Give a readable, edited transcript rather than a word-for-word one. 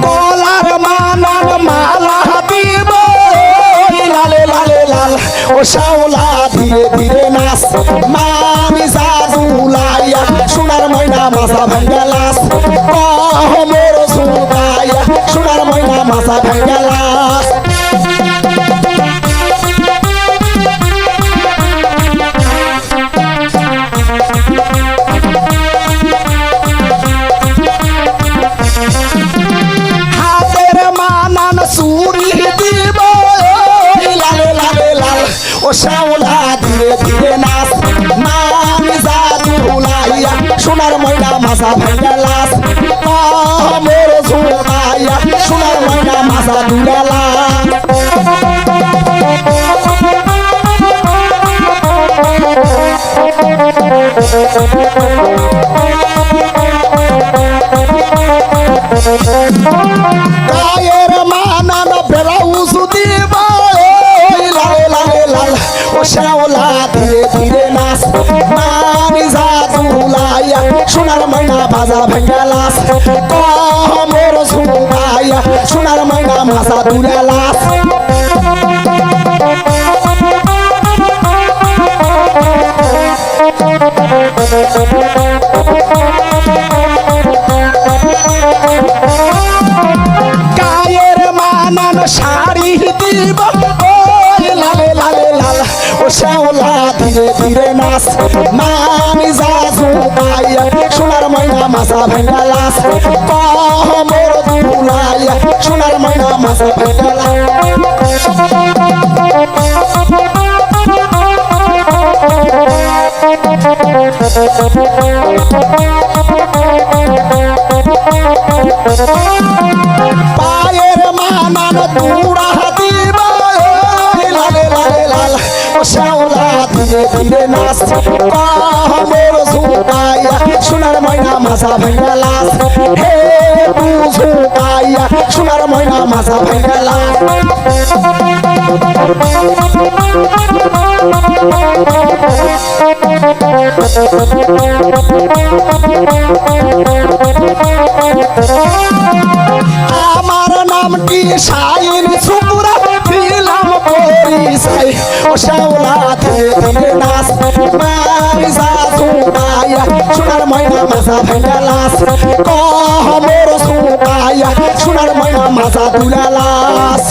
গলার মানান মালা দিব লালে লালে লাল ও শাওলা ধীরে ধীরে নাচ মামি জাদুলাইয়া সোনার ময়না মাথা ভাঙ্গা লাস মোর সুবাইয়া সোনার ময়না মাথা ভাঙ্গা লাস হাতের মানান চুরি দিব লালে লালে লাল ও শাওলা ধীরে ধীরে নাচ মামি জাদুলাইয়া সোনার ময়না মাথা ভাঙ্গা লাস মোর সুবাইয়া সোনার ময়না মাথা ভাঙ্গা লাস গায়ের মানান ব্লাউজ দিব লালে লালে লাল ও শাওলা ধীরে ধীরে নাচ মামি জাদুলাইয়া সোনার ময়না বাজা ভাঙ্গা লাস মোর সুবাইয়া সোনার ময়না মাথা দুলা লাস গায়ের মানান শাড়ি দিব লালে লালে লাল ও শাওলা ধীরে ধীরে নাচ মামি জাদুলাইয়া সোনার ময়না মাথা ভাঙ্গা লাস মোর দুলাইয়া সোনার ময়না মাথা ভাঙ্গা লাস পায়ের মানান তুড়া দিব লালে লালে লাল ও শাওলা ধীরে ধীরে নাচ মোর সুবাইয়া সোনার ময়না মাথা ভাঙ্গা লাস হে সুবাইয়া সোনার ময়না মাথা ভাঙ্গা লাস আমার নামটি শাইন সুপুরা দিলাম পরিচয় ও শাওলা ধীরে ধীরে নাচ মামি জাদুলাইয়া সোনার ময়না মাথা ভাঙ্গা লাস মোর সুবাইয়া সোনার ময়না মাথা দুলা লাস